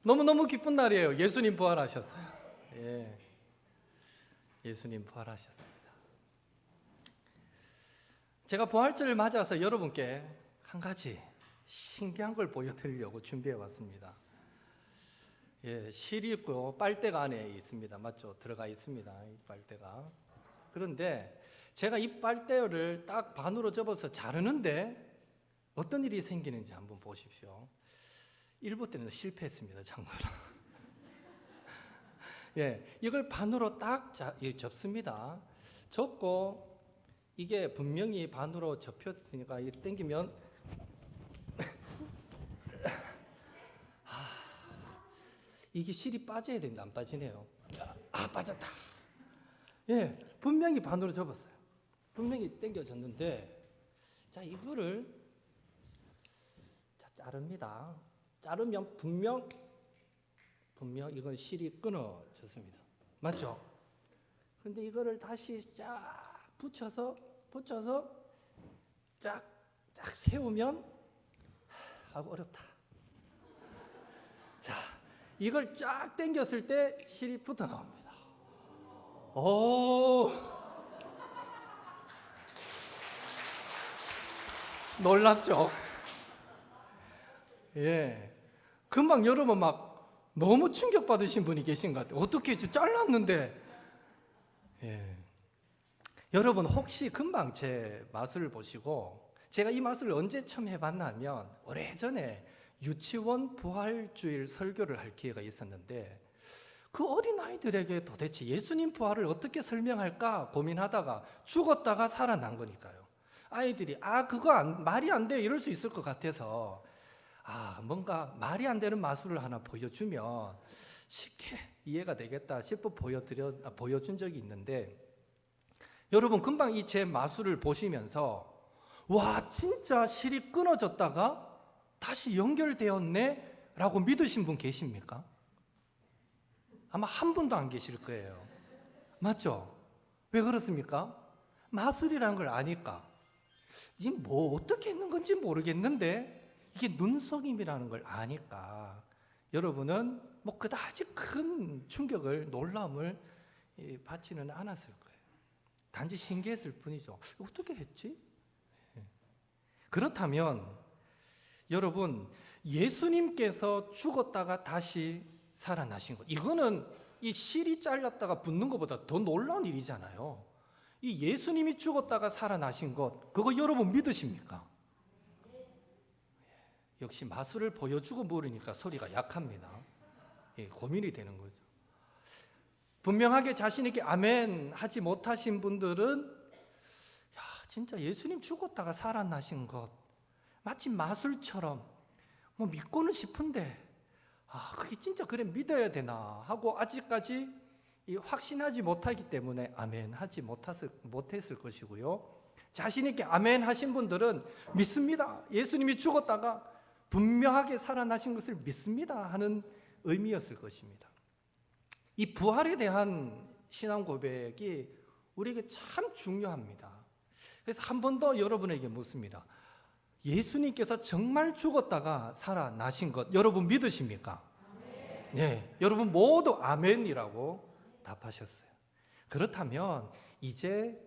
너무너무 기쁜 날이에요. 예수님 부활하셨어요. 예, 예수님 부활하셨습니다. 제가 부활절을 맞아서 여러분께 한 가지 신기한 걸 보여드리려고 준비해 왔습니다. 예, 실이 있고 빨대가 안에 있습니다. 맞죠? 들어가 있습니다. 이 빨대가. 그런데 제가 이 빨대를 딱 반으로 접어서 자르는데 어떤 일이 생기는지 한번 보십시오. 일부 때는 실패했습니다. 참고로. 예, 이걸 반으로 딱 접습니다. 접고 이게 분명히 반으로 접혔으니까 이렇게 당기면 이게 실이 빠져야 되는데 안 빠지네요. 빠졌다. 예, 분명히 반으로 접었어요. 분명히 당겨졌는데 자, 이거를 자릅니다. 자르면 분명 이건 실이 끊어졌습니다. 맞죠? 근데 이거를 다시 쫙 붙여서 쫙 세우면 어렵다. 자, 이걸 쫙 당겼을 때 실이 붙어 나옵니다. 오, 놀랍죠? 예, 금방 여러분 막 너무 충격받으신 분이 계신 것 같아요. 어떻게 잘랐는데. 예. 여러분 혹시 금방 제 마술을 보시고, 제가 이 마술을 언제 처음 해봤나 하면 오래전에 유치원 부활주일 설교를 할 기회가 있었는데, 그 어린아이들에게 도대체 예수님 부활을 어떻게 설명할까 고민하다가 죽었다가 살아난 거니까요. 아이들이 그거 말이 안 돼 이럴 수 있을 것 같아서 뭔가 말이 안 되는 마술을 하나 보여주면 쉽게 이해가 되겠다 싶어 보여준 적이 있는데, 여러분 금방 이 제 마술을 보시면서 와, 진짜 실이 끊어졌다가 다시 연결되었네 라고 믿으신 분 계십니까? 아마 한 분도 안 계실 거예요. 맞죠? 왜 그렇습니까? 마술이라는 걸 아니까. 이게 뭐 어떻게 했는 건지 모르겠는데 이게 눈속임이라는 걸 아니까 여러분은 뭐 그다지 큰 충격을, 놀람을 받지는 않았을 거예요. 단지 신기했을 뿐이죠. 어떻게 했지? 그렇다면 여러분, 예수님께서 죽었다가 다시 살아나신 것, 이거는 이 실이 잘렸다가 붙는 것보다 더 놀라운 일이잖아요. 이 예수님이 죽었다가 살아나신 것, 그거 여러분 믿으십니까? 역시 마술을 보여주고 모르니까 소리가 약합니다. 고민이 되는 거죠. 분명하게 자신 있게 아멘 하지 못하신 분들은 진짜 예수님 죽었다가 살아나신 것 마치 마술처럼 뭐 믿고는 싶은데 그게 진짜 그래 믿어야 되나 하고 아직까지 확신하지 못하기 때문에 아멘 하지 못했을 것이고요. 자신 있게 아멘 하신 분들은 믿습니다. 예수님이 죽었다가 분명하게 살아나신 것을 믿습니다 하는 의미였을 것입니다. 이 부활에 대한 신앙 고백이 우리에게 참 중요합니다. 그래서 한 번 더 여러분에게 묻습니다. 예수님께서 정말 죽었다가 살아나신 것 여러분 믿으십니까? 네, 여러분 모두 아멘이라고 답하셨어요. 그렇다면 이제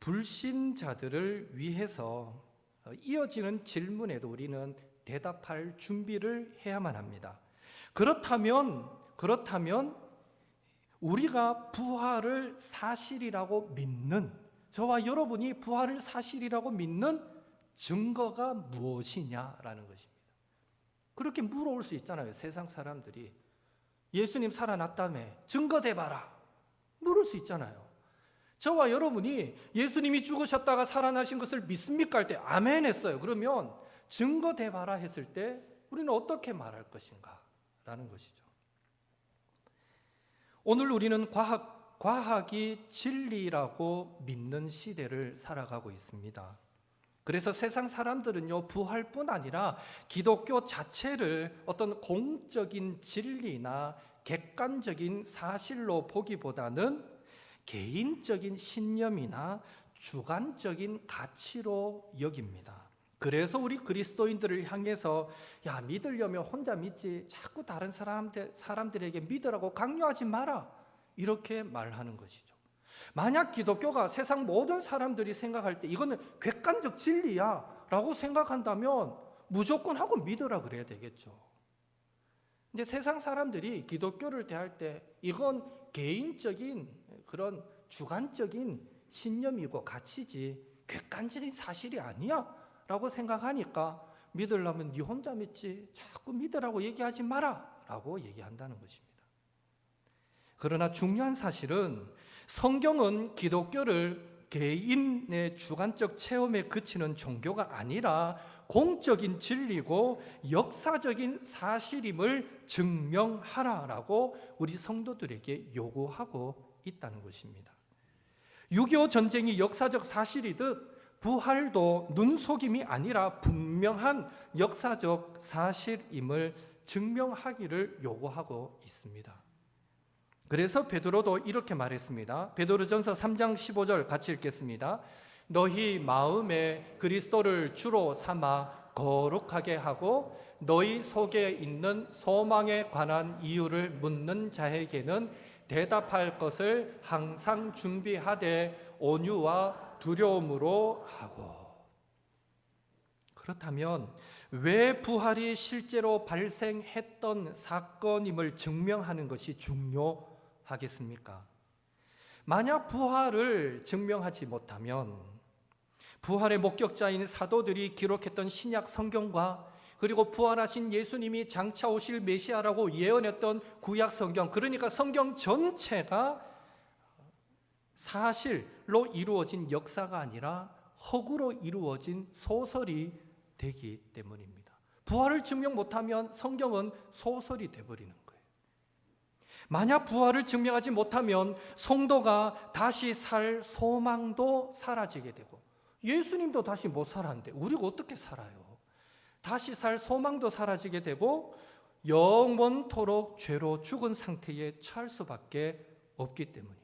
불신자들을 위해서 이어지는 질문에도 우리는 대답할 준비를 해야만 합니다. 그렇다면 우리가 부활을 사실이라고 믿는, 저와 여러분이 부활을 사실이라고 믿는 증거가 무엇이냐라는 것입니다. 그렇게 물어올 수 있잖아요. 세상 사람들이 예수님 살아났다며 증거 대봐라 물을 수 있잖아요. 저와 여러분이 예수님이 죽으셨다가 살아나신 것을 믿습니까? 할 때 아멘 했어요. 그러면 증거 대봐라 했을 때 우리는 어떻게 말할 것인가 라는 것이죠. 오늘 우리는 과학이 진리라고 믿는 시대를 살아가고 있습니다. 그래서 세상 사람들은요, 부활뿐 아니라 기독교 자체를 어떤 공적인 진리나 객관적인 사실로 보기보다는 개인적인 신념이나 주관적인 가치로 여깁니다. 그래서 우리 그리스도인들을 향해서 야, 믿으려면 혼자 믿지 자꾸 다른 사람들에게 믿으라고 강요하지 마라, 이렇게 말하는 것이죠. 만약 기독교가 세상 모든 사람들이 생각할 때 이거는 객관적 진리야 라고 생각한다면 무조건 하고 믿으라 그래야 되겠죠. 이제 세상 사람들이 기독교를 대할 때 이건 개인적인 그런 주관적인 신념이고 가치지 객관적인 사실이 아니야 라고 생각하니까 믿으려면 네 혼자 믿지 자꾸 믿으라고 얘기하지 마라 라고 얘기한다는 것입니다. 그러나 중요한 사실은 성경은 기독교를 개인의 주관적 체험에 그치는 종교가 아니라 공적인 진리고 역사적인 사실임을 증명하라라고 우리 성도들에게 요구하고 있다는 것입니다. 6.25 전쟁이 역사적 사실이듯 부활도 눈속임이 아니라 분명한 역사적 사실임을 증명하기를 요구하고 있습니다. 그래서 베드로도 이렇게 말했습니다. 베드로전서 3장 15절 같이 읽겠습니다. 너희 마음에 그리스도를 주로 삼아 거룩하게 하고 너희 속에 있는 소망에 관한 이유를 묻는 자에게는 대답할 것을 항상 준비하되 온유와 두려움으로 하고. 그렇다면 왜 부활이 실제로 발생했던 사건임을 증명하는 것이 중요하겠습니까? 만약 부활을 증명하지 못하면 부활의 목격자인 사도들이 기록했던 신약 성경과 그리고 부활하신 예수님이 장차 오실 메시아라고 예언했던 구약 성경, 그러니까 성경 전체가 사실로 이루어진 역사가 아니라 허구로 이루어진 소설이 되기 때문입니다. 부활을 증명 못하면 성경은 소설이 되어버리는 거예요. 만약 부활을 증명하지 못하면 성도가 다시 살 소망도 사라지게 되고 예수님도 다시 못 살았는데 우리가 어떻게 살아요? 다시 살 소망도 사라지게 되고 영원토록 죄로 죽은 상태에 처할 수밖에 없기 때문입니다.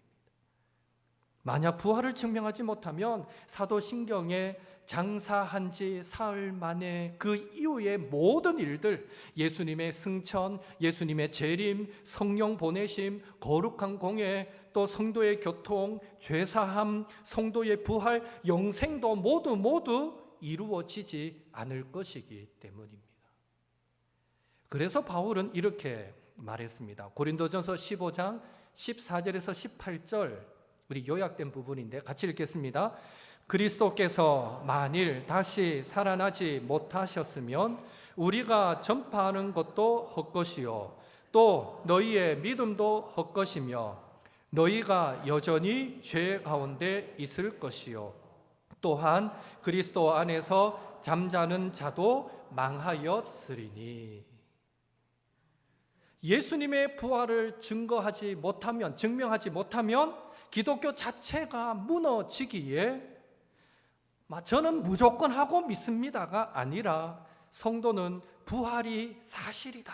만약 부활을 증명하지 못하면 사도신경에 장사한 지 사흘 만에 그 이후의 모든 일들, 예수님의 승천, 예수님의 재림, 성령 보내심, 거룩한 공예, 또 성도의 교통, 죄사함, 성도의 부활, 영생도 모두 이루어지지 않을 것이기 때문입니다. 그래서 바울은 이렇게 말했습니다. 고린도전서 15장 14절에서 18절, 우리 요약된 부분인데 같이 읽겠습니다. 그리스도께서 만일 다시 살아나지 못하셨으면 우리가 전파하는 것도 헛것이요 또 너희의 믿음도 헛것이며 너희가 여전히 죄 가운데 있을 것이요 또한 그리스도 안에서 잠자는 자도 망하였으리니. 예수님의 부활을 증명하지 못하면 기독교 자체가 무너지기에 저는 무조건 하고 믿습니다가 아니라 성도는 부활이 사실이다,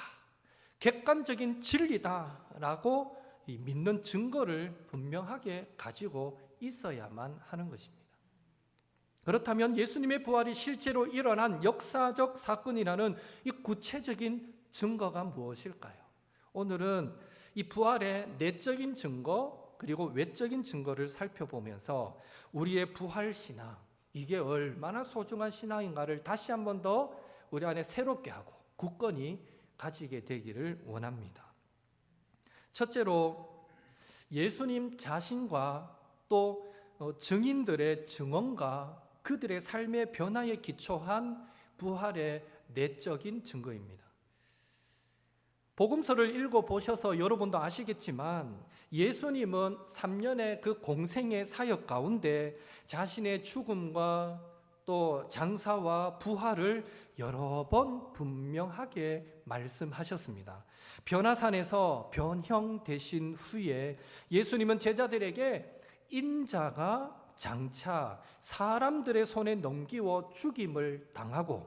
객관적인 진리다라고 믿는 증거를 분명하게 가지고 있어야만 하는 것입니다. 그렇다면 예수님의 부활이 실제로 일어난 역사적 사건이라는 이 구체적인 증거가 무엇일까요? 오늘은 이 부활의 내적인 증거 그리고 외적인 증거를 살펴보면서 우리의 부활 신앙, 이게 얼마나 소중한 신앙인가를 다시 한 번 더 우리 안에 새롭게 하고 굳건히 가지게 되기를 원합니다. 첫째로 예수님 자신과 또 증인들의 증언과 그들의 삶의 변화에 기초한 부활의 내적인 증거입니다. 복음서를 읽어보셔서 여러분도 아시겠지만 예수님은 3년의 그 공생의 사역 가운데 자신의 죽음과 또 장사와 부활을 여러 번 분명하게 말씀하셨습니다. 변화산에서 변형되신 후에 예수님은 제자들에게 인자가 장차 사람들의 손에 넘기워 죽임을 당하고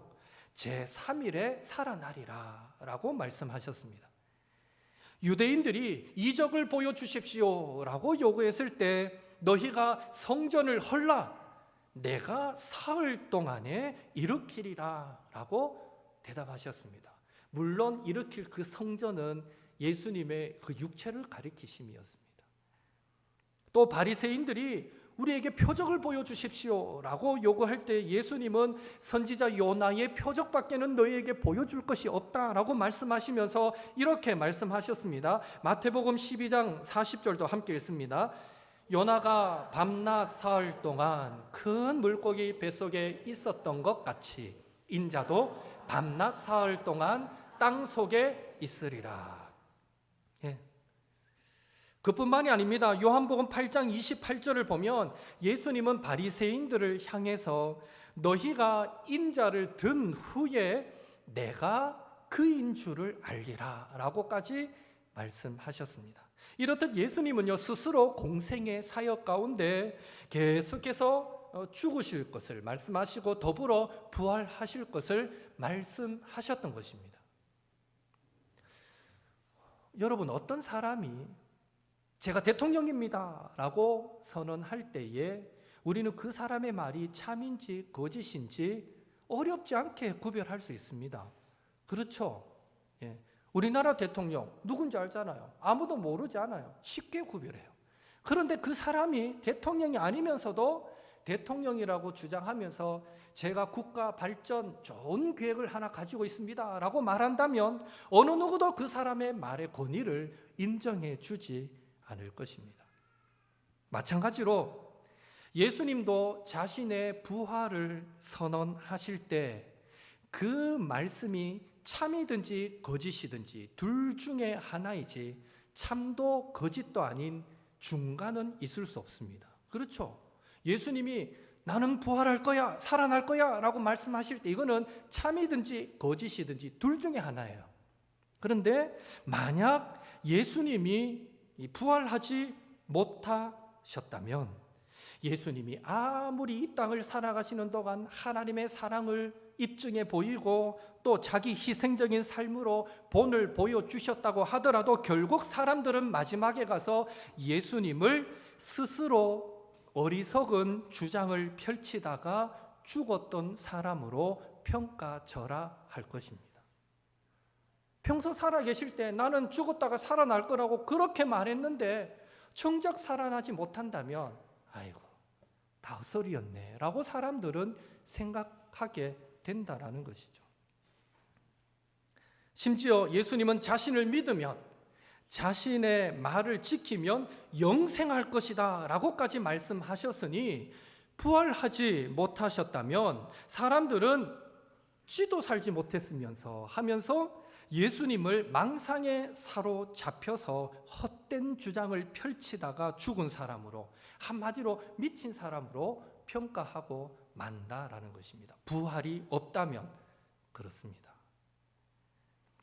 제3일에 살아나리라 라고 말씀하셨습니다. 유대인들이 이적을 보여주십시오 라고 요구했을 때 너희가 성전을 헐라, 내가 사흘 동안에 일으키리라 라고 대답하셨습니다. 물론 일으킬 그 성전은 예수님의 그 육체를 가리키심이었습니다. 또 바리새인들이 우리에게 표적을 보여주십시오 라고 요구할 때 예수님은 선지자 요나의 표적밖에는 너희에게 보여줄 것이 없다라고 말씀하시면서 이렇게 말씀하셨습니다. 마태복음 12장 40절도 함께 읽습니다. 요나가 밤낮 사흘 동안 큰 물고기 뱃속에 있었던 것 같이 인자도 밤낮 사흘 동안 땅 속에 있으리라. 예. 그뿐만이 아닙니다. 요한복음 8장 28절을 보면 예수님은 바리새인들을 향해서 너희가 인자를 든 후에 내가 그인 줄을 알리라 라고까지 말씀하셨습니다. 이렇듯 예수님은요 스스로 공생의 사역 가운데 계속해서 죽으실 것을 말씀하시고 더불어 부활하실 것을 말씀하셨던 것입니다. 여러분, 어떤 사람이 제가 대통령입니다 라고 선언할 때에 우리는 그 사람의 말이 참인지 거짓인지 어렵지 않게 구별할 수 있습니다. 그렇죠? 예. 우리나라 대통령 누군지 알잖아요. 아무도 모르지 않아요. 쉽게 구별해요. 그런데 그 사람이 대통령이 아니면서도 대통령이라고 주장하면서 제가 국가 발전 좋은 계획을 하나 가지고 있습니다 라고 말한다면 어느 누구도 그 사람의 말의 권위를 인정해 주지 않을 것입니다. 마찬가지로 예수님도 자신의 부활을 선언하실 때 그 말씀이 참이든지 거짓이든지 둘 중에 하나이지 참도 거짓도 아닌 중간은 있을 수 없습니다. 그렇죠? 예수님이 나는 부활할 거야, 살아날 거야 라고 말씀하실 때 이거는 참이든지 거짓이든지 둘 중에 하나예요. 그런데 만약 예수님이 부활하지 못하셨다면 예수님이 아무리 이 땅을 살아가시는 동안 하나님의 사랑을 입증해 보이고 또 자기 희생적인 삶으로 본을 보여주셨다고 하더라도 결국 사람들은 마지막에 가서 예수님을 스스로 어리석은 주장을 펼치다가 죽었던 사람으로 평가절하할 것입니다. 평소 살아계실 때 나는 죽었다가 살아날 거라고 그렇게 말했는데 정작 살아나지 못한다면 아이고 다 헛소리였네 라고 사람들은 생각하게 된다라는 것이죠. 심지어 예수님은 자신을 믿으면 자신의 말을 지키면 영생할 것이다 라고까지 말씀하셨으니 부활하지 못하셨다면 사람들은 쥐도 살지 못했으면서 하면서 예수님을 망상에 사로잡혀서 헛된 주장을 펼치다가 죽은 사람으로 한마디로 미친 사람으로 평가하고 만다라는 것입니다. 부활이 없다면 그렇습니다.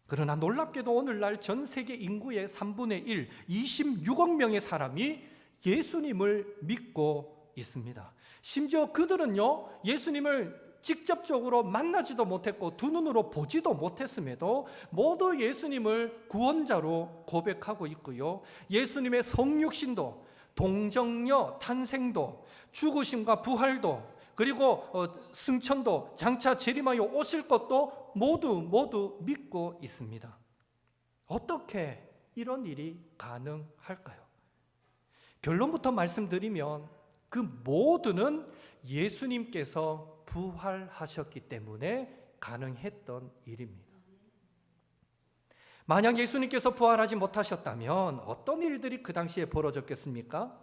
그러나 놀랍게도 오늘날 전 세계 인구의 3분의 1, 26억 명의 사람이 예수님을 믿고 있습니다. 심지어 그들은요, 예수님을 직접적으로 만나지도 못했고 두 눈으로 보지도 못했음에도 모두 예수님을 구원자로 고백하고 있고요. 예수님의 성육신도, 동정녀 탄생도, 죽으심과 부활도, 그리고 승천도, 장차 재림하여 오실 것도 모두 믿고 있습니다. 어떻게 이런 일이 가능할까요? 결론부터 말씀드리면 그 모두는 예수님께서 부활하셨기 때문에 가능했던 일입니다. 만약 예수님께서 부활하지 못하셨다면 어떤 일들이 그 당시에 벌어졌겠습니까?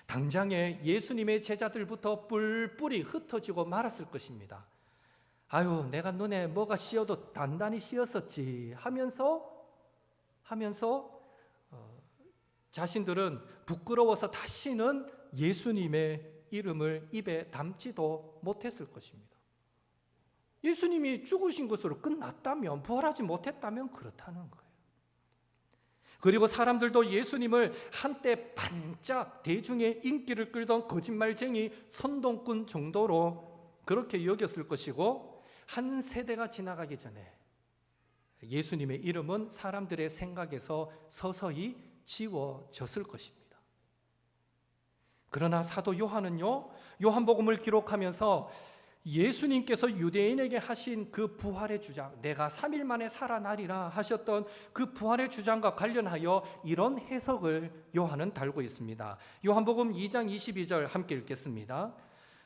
당장에 예수님의 제자들부터 뿔뿔이 흩어지고 말았을 것입니다. 아유, 내가 눈에 뭐가 씌어도 단단히 씌었었지 하면서 자신들은 부끄러워서 다시는 예수님의 이름을 입에 담지도 못했을 것입니다. 예수님이 죽으신 것으로 끝났다면, 부활하지 못했다면 그렇다는 거예요. 그리고 사람들도 예수님을 한때 반짝 대중의 인기를 끌던 거짓말쟁이 선동꾼 정도로 그렇게 여겼을 것이고, 한 세대가 지나가기 전에 예수님의 이름은 사람들의 생각에서 서서히 지워졌을 것입니다. 그러나 사도 요한은요, 요한복음을 기록하면서 예수님께서 유대인에게 하신 그 부활의 주장, 내가 3일 만에 살아나리라 하셨던 그 부활의 주장과 관련하여 이런 해석을 요한은 달고 있습니다. 요한복음 2장 22절 함께 읽겠습니다.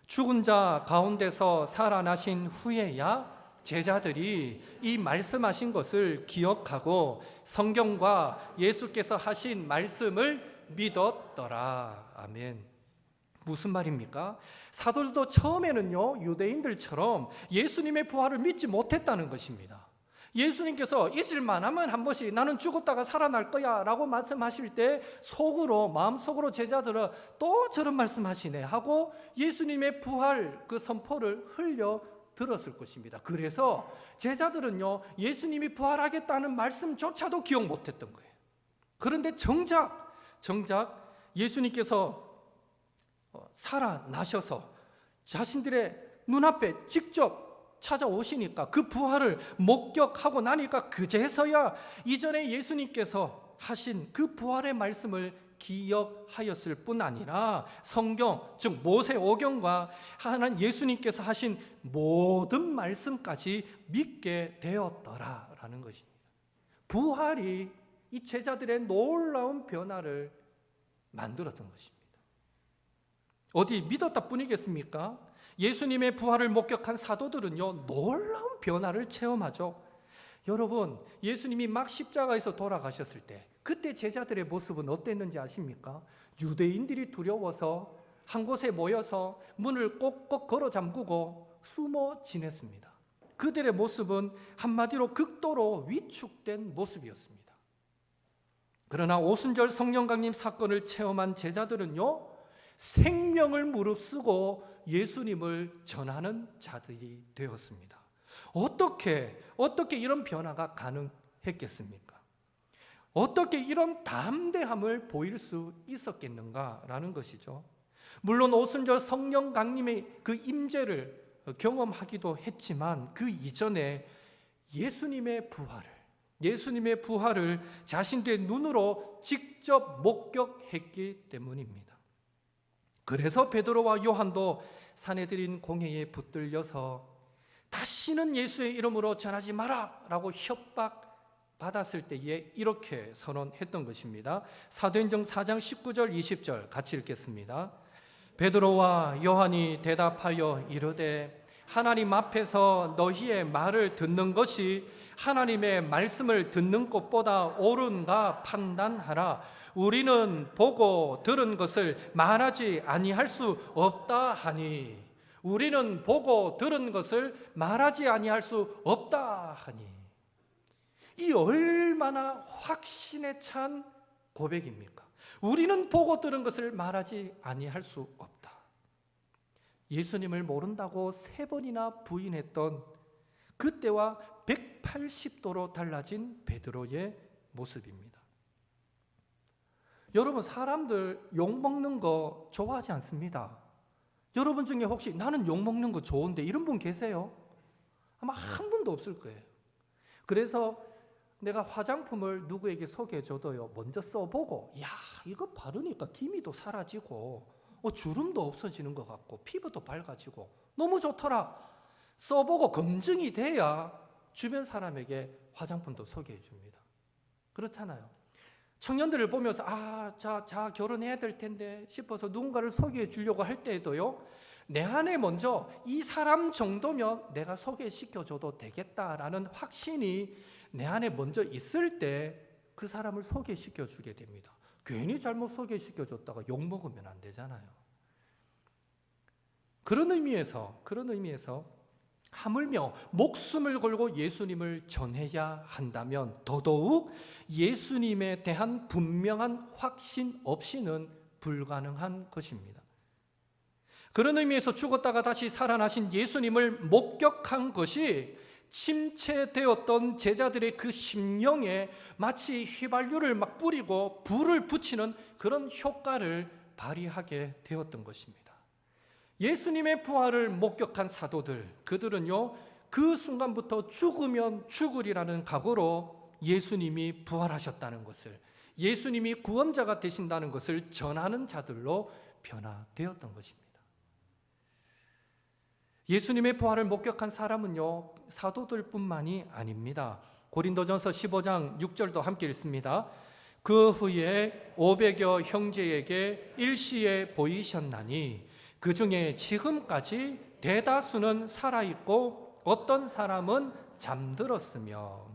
죽은 자 가운데서 살아나신 후에야 제자들이 이 말씀하신 것을 기억하고 성경과 예수께서 하신 말씀을 믿었더라. 아멘. 무슨 말입니까? 사도들도 처음에는요, 유대인들처럼 예수님의 부활을 믿지 못했다는 것입니다. 예수님께서 잊을만 하면 한 번씩 나는 죽었다가 살아날 거야 라고 말씀하실 때 속으로, 마음속으로 제자들은 또 저런 말씀하시네 하고 예수님의 부활 그 선포를 흘려 들었을 것입니다. 그래서 제자들은요, 예수님이 부활하겠다는 말씀조차도 기억 못했던 거예요. 그런데 정작 예수님께서 살아나셔서 자신들의 눈앞에 직접 찾아오시니까, 그 부활을 목격하고 나니까 그제서야 이전에 예수님께서 하신 그 부활의 말씀을 기억하였을 뿐 아니라 성경, 즉 모세오경과 하나님 예수님께서 하신 모든 말씀까지 믿게 되었더라라는 것입니다. 부활이 이 제자들의 놀라운 변화를 만들었던 것입니다. 어디 믿었다 뿐이겠습니까? 예수님의 부활을 목격한 사도들은요, 놀라운 변화를 체험하죠. 여러분, 예수님이 막 십자가에서 돌아가셨을 때 그때 제자들의 모습은 어땠는지 아십니까? 유대인들이 두려워서 한 곳에 모여서 문을 꼭꼭 걸어 잠그고 숨어 지냈습니다. 그들의 모습은 한마디로 극도로 위축된 모습이었습니다. 그러나 오순절 성령 강림 사건을 체험한 제자들은요, 생명을 무릅쓰고 예수님을 전하는 자들이 되었습니다. 어떻게 이런 변화가 가능했겠습니까? 어떻게 이런 담대함을 보일 수 있었겠는가라는 것이죠. 물론 오순절 성령 강림의 그 임재를 경험하기도 했지만 그 이전에 예수님의 부활을 자신들의 눈으로 직접 목격했기 때문입니다. 그래서 베드로와 요한도 사내들인 공회에 붙들려서 다시는 예수의 이름으로 전하지 마라 라고 협박받았을 때에 이렇게 선언했던 것입니다. 사도행전 4장 19절 20절 같이 읽겠습니다. 베드로와 요한이 대답하여 이르되 하나님 앞에서 너희의 말을 듣는 것이 하나님의 말씀을 듣는 것보다 옳은가 판단하라. 우리는 보고 들은 것을 말하지 아니할 수 없다 하니. 우리는 보고 들은 것을 말하지 아니할 수 없다 하니. 이 얼마나 확신에 찬 고백입니까? 우리는 보고 들은 것을 말하지 아니할 수 없다. 예수님을 모른다고 3번이나 부인했던 그때와 180도로 달라진 베드로의 모습입니다. 여러분, 사람들 욕먹는 거 좋아하지 않습니다. 여러분 중에 혹시 나는 욕먹는 거 좋은데 이런 분 계세요? 아마 한 분도 없을 거예요. 그래서 내가 화장품을 누구에게 소개해줘도요, 먼저 써보고 야, 이거 바르니까 기미도 사라지고 주름도 없어지는 것 같고 피부도 밝아지고 너무 좋더라. 써보고 검증이 돼야 주변 사람에게 화장품도 소개해 줍니다. 그렇잖아요. 청년들을 보면서 자 결혼해야 될 텐데 싶어서 누군가를 소개해 주려고 할 때에도요, 내 안에 먼저 이 사람 정도면 내가 소개시켜줘도 되겠다라는 확신이 내 안에 먼저 있을 때 그 사람을 소개시켜 주게 됩니다. 괜히 잘못 소개시켜줬다가 욕먹으면 안 되잖아요. 그런 의미에서 하물며 목숨을 걸고 예수님을 전해야 한다면 더더욱 예수님에 대한 분명한 확신 없이는 불가능한 것입니다. 그런 의미에서 죽었다가 다시 살아나신 예수님을 목격한 것이 침체되었던 제자들의 그 심령에 마치 휘발유를 막 뿌리고 불을 붙이는 그런 효과를 발휘하게 되었던 것입니다. 예수님의 부활을 목격한 사도들, 그들은요, 그 순간부터 죽으면 죽으리라는 각오로 예수님이 부활하셨다는 것을, 예수님이 구원자가 되신다는 것을 전하는 자들로 변화되었던 것입니다. 예수님의 부활을 목격한 사람은요, 사도들뿐만이 아닙니다. 고린도전서 15장 6절도 함께 읽습니다. 그 후에 500여 형제에게 일시에 보이셨나니 그 중에 지금까지 대다수는 살아있고 어떤 사람은 잠들었으며.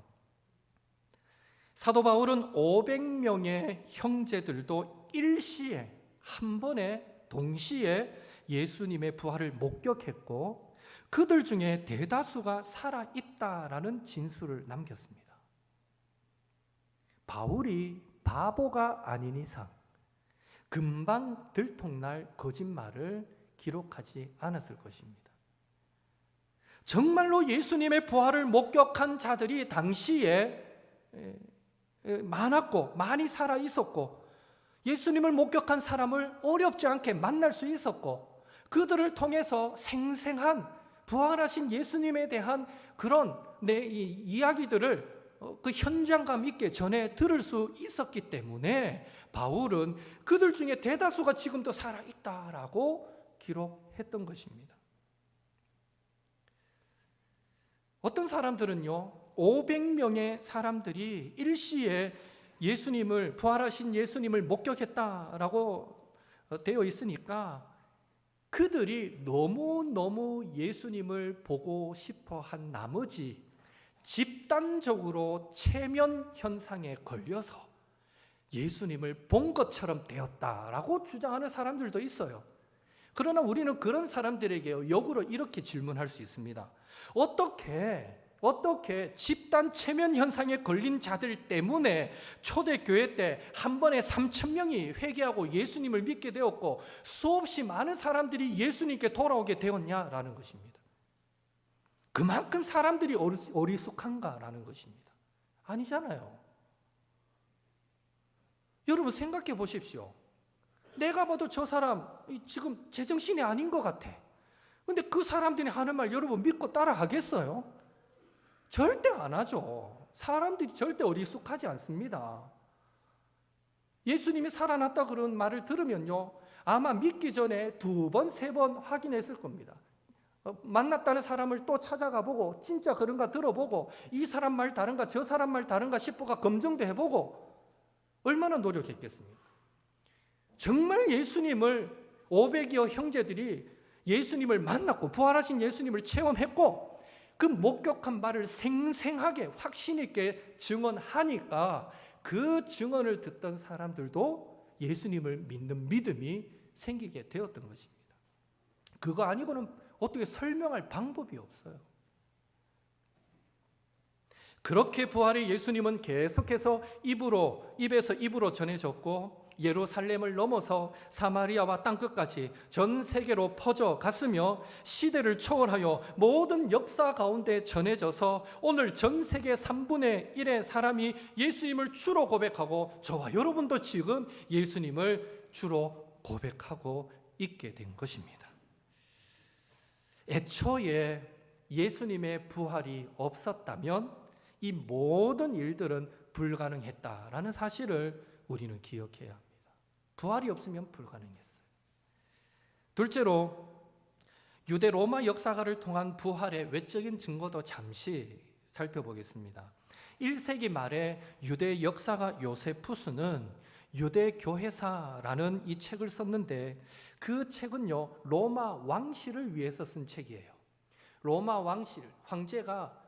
사도 바울은 500명의 형제들도 일시에 한 번에 동시에 예수님의 부활을 목격했고 그들 중에 대다수가 살아있다라는 진술을 남겼습니다. 바울이 바보가 아닌 이상 금방 들통날 거짓말을 기록하지 않았을 것입니다. 정말로 예수님의 부활을 목격한 자들이 당시에 많았고 많이 살아 있었고 예수님을 목격한 사람을 어렵지 않게 만날 수 있었고 그들을 통해서 생생한 부활하신 예수님에 대한 그런 이야기들을 그 현장감 있게 전해 들을 수 있었기 때문에 바울은 그들 중에 대다수가 지금도 살아있다라고 기록했던 것입니다. 어떤 사람들은요, 500명의 사람들이 일시에 예수님을, 부활하신 예수님을 목격했다라고 되어 있으니까 그들이 너무너무 예수님을 보고 싶어 한 나머지 집단적으로 체면 현상에 걸려서 예수님을 본 것처럼 되었다라고 주장하는 사람들도 있어요. 그러나 우리는 그런 사람들에게 역으로 이렇게 질문할 수 있습니다. 어떻게 집단 체면 현상에 걸린 자들 때문에 초대교회 때 한 번에 3,000명이 회개하고 예수님을 믿게 되었고 수없이 많은 사람들이 예수님께 돌아오게 되었냐라는 것입니다. 그만큼 사람들이 어리숙한가라는 것입니다. 아니잖아요. 여러분 생각해 보십시오. 내가 봐도 저 사람 지금 제정신이 아닌 것 같아. 근데 그 사람들이 하는 말 여러분 믿고 따라 하겠어요? 절대 안 하죠. 사람들이 절대 어리숙하지 않습니다. 예수님이 살아났다 그런 말을 들으면요, 아마 믿기 전에 2번, 3번 확인했을 겁니다. 만났다는 사람을 또 찾아가 보고 진짜 그런가 들어보고 이 사람 말 다른가 저 사람 말 다른가 싶어가 검증도 해보고 얼마나 노력했겠습니까? 정말 예수님을 500여 형제들이 예수님을 만났고 부활하신 예수님을 체험했고 그 목격한 바를 생생하게 확신 있게 증언하니까 그 증언을 듣던 사람들도 예수님을 믿는 믿음이 생기게 되었던 것입니다. 그거 아니고는 어떻게 설명할 방법이 없어요. 그렇게 부활의 예수님은 계속해서 입에서 입으로 전해졌고 예루살렘을 넘어서 사마리아와 땅끝까지 전 세계로 퍼져갔으며 시대를 초월하여 모든 역사 가운데 전해져서 오늘 전 세계 3분의 1의 사람이 예수님을 주로 고백하고 저와 여러분도 지금 예수님을 주로 고백하고 있게 된 것입니다. 애초에 예수님의 부활이 없었다면 이 모든 일들은 불가능했다라는 사실을 우리는 기억해야 합니다. 부활이 없으면 불가능했어요. 둘째로 유대 로마 역사가를 통한 부활의 외적인 증거도 잠시 살펴보겠습니다. 1세기 말에 유대 역사가 요세푸스는 유대교회사라는 이 책을 썼는데 그 책은요 로마 왕실을 위해서 쓴 책이에요. 로마 왕실, 황제가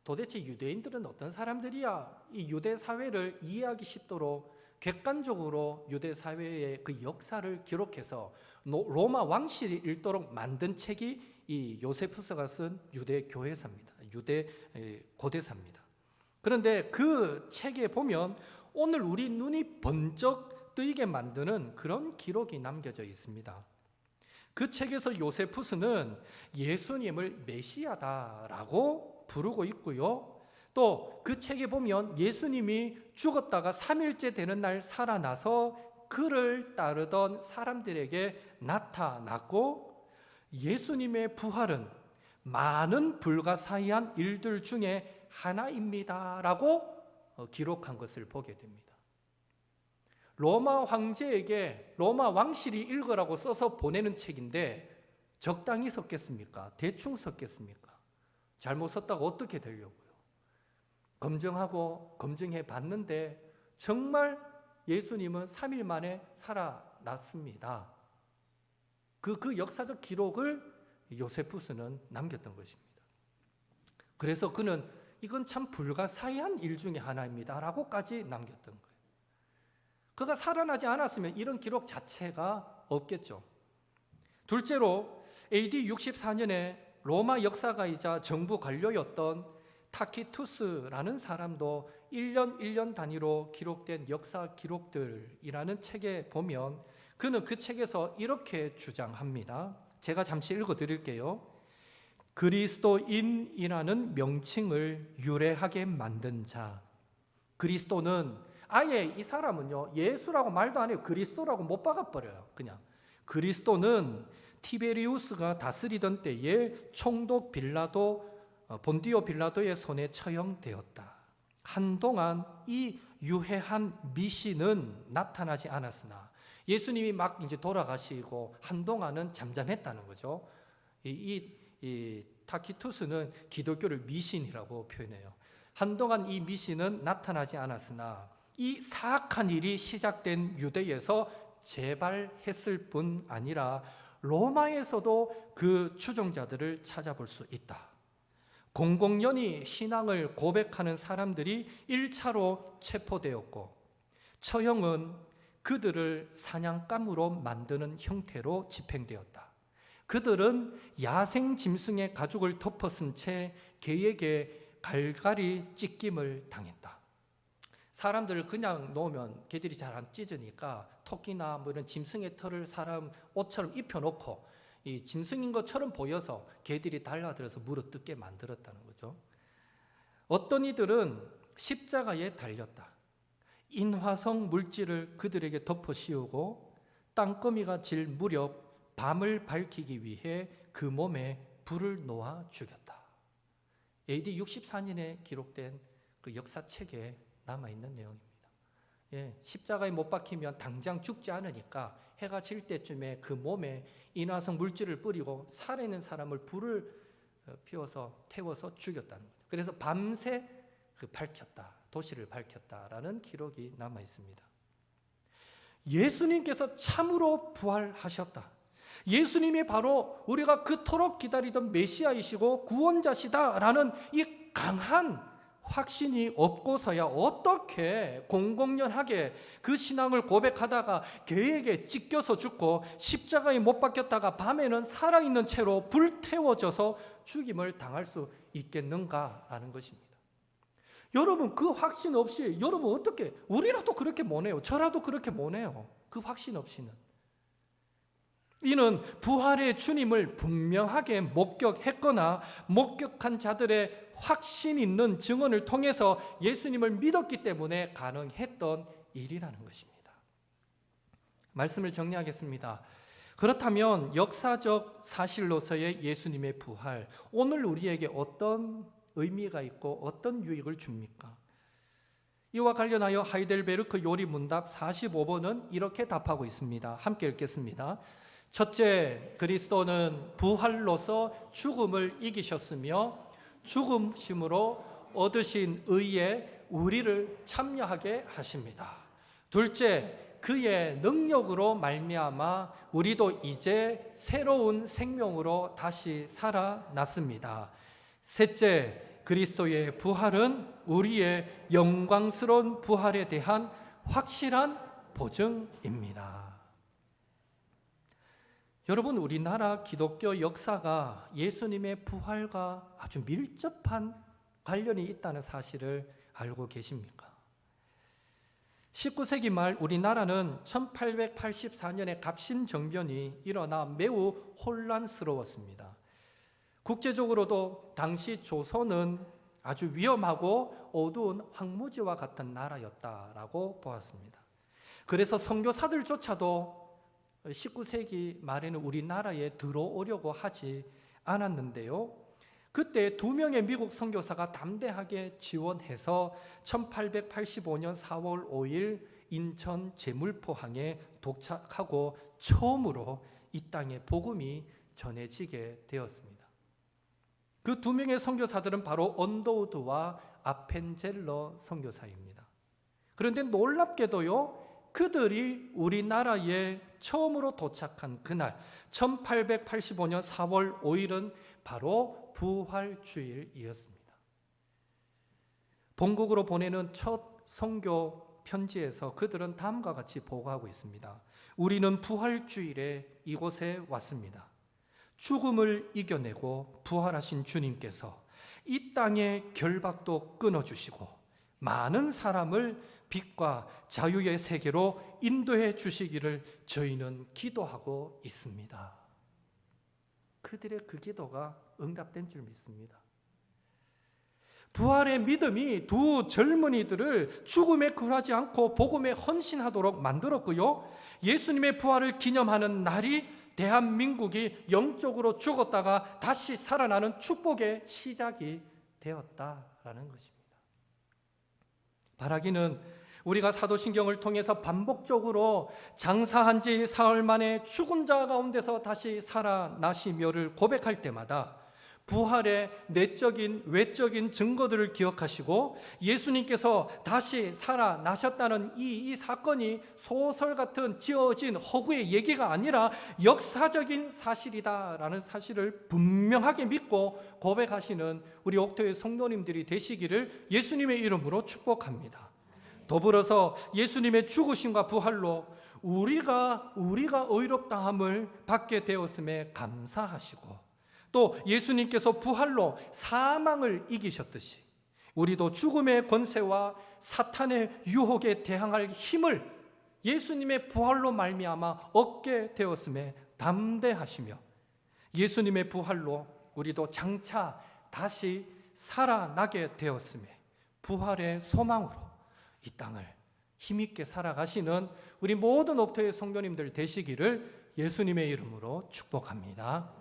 도대체 유대인들은 어떤 사람들이야? 이 유대 사회를 이해하기 쉽도록 객관적으로 유대 사회의 그 역사를 기록해서 로마 왕실이 읽도록 만든 책이 이 요세푸스가 쓴 유대 교회사입니다. 유대 고대사입니다. 그런데 그 책에 보면 오늘 우리 눈이 번쩍 뜨이게 만드는 그런 기록이 남겨져 있습니다. 그 책에서 요세푸스는 예수님을 메시아다라고 부르고 있고요. 또 그 책에 보면 예수님이 죽었다가 3일째 되는 날 살아나서 그를 따르던 사람들에게 나타났고 예수님의 부활은 많은 불가사의한 일들 중에 하나입니다라고 기록한 것을 보게 됩니다. 로마 황제에게 로마 왕실이 읽으라고 써서 보내는 책인데 적당히 썼겠습니까? 대충 썼겠습니까? 잘못 썼다고 어떻게 되려고요? 검증하고 검증해 봤는데 정말 예수님은 3일 만에 살아났습니다. 그 역사적 기록을 요세푸스는 남겼던 것입니다. 그래서 그는 이건 참 불가사의한 일 중에 하나입니다 라고까지 남겼던 거예요. 그가 살아나지 않았으면 이런 기록 자체가 없겠죠. 둘째로 AD 64년에 로마 역사가이자 정부 관료였던 타키투스라는 사람도 1년 단위로 기록된 역사 기록들이라는 책에 보면 그는 그 책에서 이렇게 주장합니다. 제가 잠시 읽어드릴게요. 그리스도인이라는 명칭을 유래하게 만든 자. 그리스도는 아예 이 사람은요 예수라고 말도 안 해요. 그리스도라고 못 박아버려요. 그냥 그리스도는 티베리우스가 다스리던 때에 총독 본디오 빌라도의 손에 처형되었다. 한동안 이 유해한 미신은 나타나지 않았으나 예수님이 막 이제 돌아가시고 한동안은 잠잠했다는 거죠. 이 타키투스는 기독교를 미신이라고 표현해요. 한동안 이 미신은 나타나지 않았으나 이 사악한 일이 시작된 유대에서 재발했을 뿐 아니라 로마에서도 그 추종자들을 찾아볼 수 있다. 공공연히 신앙을 고백하는 사람들이 1차로 체포되었고 처형은 그들을 사냥감으로 만드는 형태로 집행되었다. 그들은 야생 짐승의 가죽을 덮어쓴 채 개에게 갈갈이 찢김을 당했다. 사람들을 그냥 놓으면 개들이 잘 안 찢으니까 토끼나 뭐 이런 짐승의 털을 사람 옷처럼 입혀놓고 이 짐승인 것처럼 보여서 개들이 달라들어서 물어뜯게 만들었다는 거죠. 어떤 이들은 십자가에 달렸다. 인화성 물질을 그들에게 덮어 씌우고 땅거미가 질 무렵 밤을 밝히기 위해 그 몸에 불을 놓아 죽였다. AD 64년에 기록된 그 역사책에 남아있는 내용입니다. 십자가에 못 박히면 당장 죽지 않으니까 해가 질 때쯤에 그 몸에 인화성 물질을 뿌리고 살아있는 사람을 불을 피워서 태워서 죽였다는 거죠. 그래서 밤새 도시를 밝혔다라는 기록이 남아 있습니다. 예수님께서 참으로 부활하셨다. 예수님이 바로 우리가 그토록 기다리던 메시아이시고 구원자시다라는 이 강한 확신이 없고서야 어떻게 공공연하게 그 신앙을 고백하다가 개에게 찢겨서 죽고 십자가에 못 박혔다가 밤에는 살아있는 채로 불태워져서 죽임을 당할 수 있겠는가라는 것입니다. 여러분 그 확신 없이 여러분 어떻게 우리라도 그렇게 못해요. 저라도 그렇게 못해요. 그 확신 없이는. 이는 부활의 주님을 분명하게 목격했거나 목격한 자들의 확신 있는 증언을 통해서 예수님을 믿었기 때문에 가능했던 일이라는 것입니다. 말씀을 정리하겠습니다. 그렇다면 역사적 사실로서의 예수님의 부활, 오늘 우리에게 어떤 의미가 있고 어떤 유익을 줍니까? 이와 관련하여 하이델베르크 요리문답 45번은 이렇게 답하고 있습니다. 함께 읽겠습니다. 첫째, 그리스도는 부활로서 죽음을 이기셨으며 죽음심으로 얻으신 의에 우리를 참여하게 하십니다. 둘째, 그의 능력으로 말미암아 우리도 이제 새로운 생명으로 다시 살아났습니다. 셋째, 그리스도의 부활은 우리의 영광스러운 부활에 대한 확실한 보증입니다. 여러분, 우리나라 기독교 역사가 예수님의 부활과 아주 밀접한 관련이 있다는 사실을 알고 계십니까? 19세기 말 우리나라는 1884년에 갑신정변이 일어나 매우 혼란스러웠습니다. 국제적으로도 당시 조선은 아주 위험하고 어두운 황무지와 같은 나라였다라고 보았습니다. 그래서 선교사들조차도 19세기 말에는 우리나라에 들어오려고 하지 않았는데요. 그때 2명의 미국 선교사가 담대하게 지원해서 1885년 4월 5일 인천 제물포항에 도착하고 처음으로 이 땅에 복음이 전해지게 되었습니다. 그 두 명의 선교사들은 바로 언더우드와 아펜젤러 선교사입니다. 그런데 놀랍게도요, 그들이 우리나라에 처음으로 도착한 그날 1885년 4월 5일은 바로 부활주일이었습니다. 본국으로 보내는 첫 선교 편지에서 그들은 다음과 같이 보고하고 있습니다. 우리는 부활주일에 이곳에 왔습니다. 죽음을 이겨내고 부활하신 주님께서 이 땅의 결박도 끊어주시고 많은 사람을 빛과 자유의 세계로 인도해 주시기를 저희는 기도하고 있습니다. 그들의 그 기도가 응답된 줄 믿습니다. 부활의 믿음이 두 젊은이들을 죽음에 굴하지 않고 복음에 헌신하도록 만들었고요, 예수님의 부활을 기념하는 날이 대한민국이 영적으로 죽었다가 다시 살아나는 축복의 시작이 되었다라는 것입니다. 바라기는 우리가 사도신경을 통해서 반복적으로 장사한 지 사흘 만에 죽은 자 가운데서 다시 살아나시며를 고백할 때마다 부활의 내적인 외적인 증거들을 기억하시고 예수님께서 다시 살아나셨다는 이 사건이 소설 같은 지어진 허구의 얘기가 아니라 역사적인 사실이다라는 사실을 분명하게 믿고 고백하시는 우리 옥토의 성도님들이 되시기를 예수님의 이름으로 축복합니다. 더불어서 예수님의 죽으심과 부활로 우리가 의롭다함을 받게 되었음에 감사하시고, 또 예수님께서 부활로 사망을 이기셨듯이 우리도 죽음의 권세와 사탄의 유혹에 대항할 힘을 예수님의 부활로 말미암아 얻게 되었음에 담대하시며, 예수님의 부활로 우리도 장차 다시 살아나게 되었음에 부활의 소망으로 이 땅을 힘있게 살아가시는 우리 모든 옥토의 성도님들 되시기를 예수님의 이름으로 축복합니다.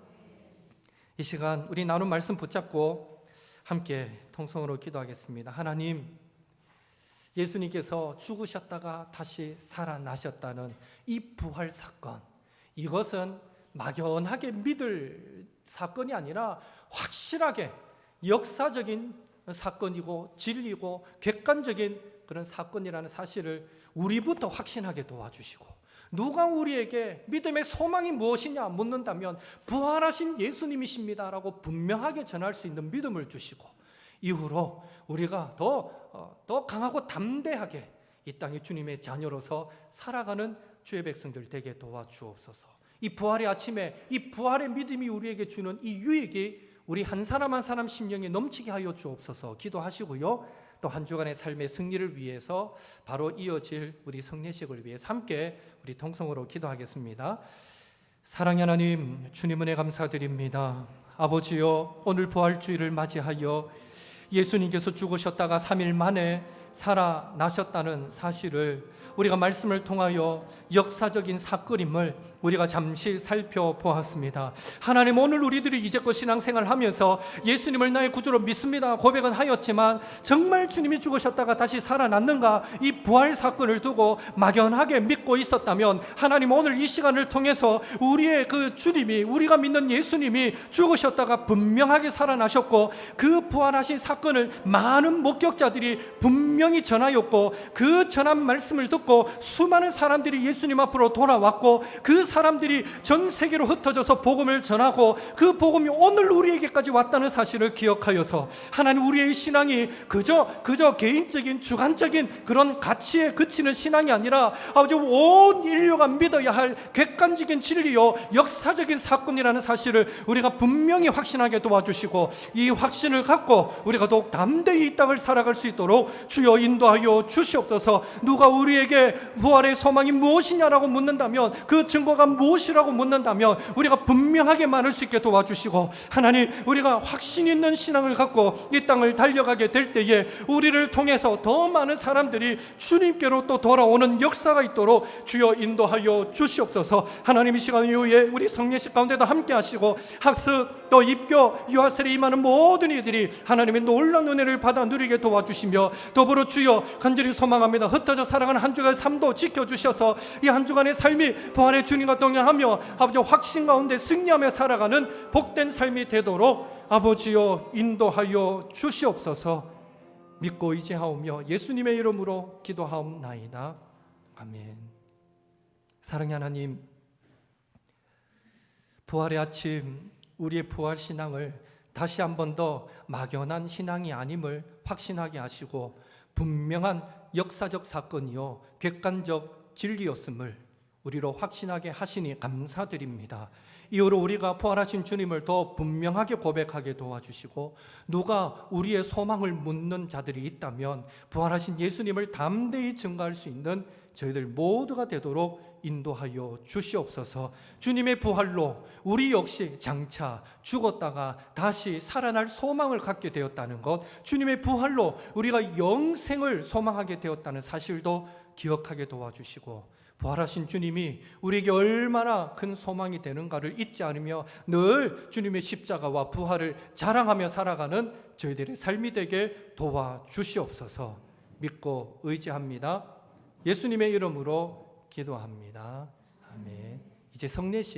이 시간 우리 나눈 말씀 붙잡고 함께 통성으로 기도하겠습니다. 하나님, 예수님께서 죽으셨다가 다시 살아나셨다는 이 부활 사건, 이것은 막연하게 믿을 사건이 아니라 확실하게 역사적인 사건이고 진리고 객관적인 그런 사건이라는 사실을 우리부터 확신하게 도와주시고, 누가 우리에게 믿음의 소망이 무엇이냐 묻는다면 부활하신 예수님이십니다라고 분명하게 전할 수 있는 믿음을 주시고, 이후로 우리가 더 강하고 담대하게 이 땅의 주님의 자녀로서 살아가는 주의 백성들 되게 도와주옵소서. 이 부활의 아침에 이 부활의 믿음이 우리에게 주는 이 유익이 우리 한 사람 한 사람 심령에 넘치게 하여 주옵소서 기도하시고요, 또 한 주간의 삶의 승리를 위해서 바로 이어질 우리 성례식을 위해서 함께 우리 통성으로 기도하겠습니다. 사랑의 하나님, 주님 은혜 감사드립니다. 아버지여, 오늘 부활주일을 맞이하여 예수님께서 죽으셨다가 3일 만에 살아나셨다는 사실을 우리가 말씀을 통하여 역사적인 사건임을 우리가 잠시 살펴보았습니다. 하나님, 오늘 우리들이 이제껏 신앙생활을 하면서 예수님을 나의 구주로 믿습니다 고백은 하였지만 정말 주님이 죽으셨다가 다시 살아났는가, 이 부활 사건을 두고 막연하게 믿고 있었다면 하나님, 오늘 이 시간을 통해서 우리의 그 주님이, 우리가 믿는 예수님이 죽으셨다가 분명하게 살아나셨고 그 부활하신 사건을 많은 목격자들이 분명히 전하였고, 그 전한 말씀을 듣고 수많은 사람들이 예수님 앞으로 돌아왔고, 그 사람들이 전 세계로 흩어져서 복음을 전하고 그 복음이 오늘 우리에게까지 왔다는 사실을 기억하여서 하나님, 우리의 신앙이 그저 개인적인 주관적인 그런 가치에 그치는 신앙이 아니라 아버지, 온 인류가 믿어야 할 객관적인 진리요 역사적인 사건이라는 사실을 우리가 분명히 확신하게 도와주시고, 이 확신을 갖고 우리가 더욱 담대히 이 땅을 살아갈 수 있도록 주여 인도하여 주시옵소서. 누가 우리에게 부활의 소망이 무엇이냐라고 묻는다면, 그 증거가 무엇이라고 묻는다면 우리가 분명하게 말할 수 있게 도와주시고, 하나님, 우리가 확신 있는 신앙을 갖고 이 땅을 달려가게 될 때에 우리를 통해서 더 많은 사람들이 주님께로 또 돌아오는 역사가 있도록 주여 인도하여 주시옵소서. 하나님, 이 시간 이후에 우리 성례식 가운데도 함께 하시고 학습 또 입교 유아세례 임하는 모든 이들이 하나님의 놀라운 은혜를 받아 누리게 도와주시며, 더불어 그러므로 주여 간절히 소망합니다. 흩어져 살아가는 한 주간의 삶도 지켜주셔서 이 한 주간의 삶이 부활의 주님과 동행하며 아버지 확신 가운데 승리하며 살아가는 복된 삶이 되도록 아버지여 인도하여 주시옵소서. 믿고 의지하오며 예수님의 이름으로 기도하옵나이다. 아멘. 사랑의 하나님, 부활의 아침 우리의 부활 신앙을 다시 한 번 더 막연한 신앙이 아님을 확신하게 하시고 분명한 역사적 사건이요 객관적 진리였음을 우리로 확신하게 하시니 감사드립니다. 이후로 우리가 부활하신 주님을 더 분명하게 고백하게 도와주시고 누가 우리의 소망을 묻는 자들이 있다면 부활하신 예수님을 담대히 증거할 수 있는 저희들 모두가 되도록 인도하여 주시옵소서. 주님의 부활로 우리 역시 장차 죽었다가 다시 살아날 소망을 갖게 되었다는 것, 주님의 부활로 우리가 영생을 소망하게 되었다는 사실도 기억하게 도와주시고 부활하신 주님이 우리에게 얼마나 큰 소망이 되는가를 잊지 않으며 늘 주님의 십자가와 부활을 자랑하며 살아가는 저희들의 삶이 되게 도와주시옵소서. 믿고 의지합니다. 예수님의 이름으로 기도합니다. 아멘. 이제 성례식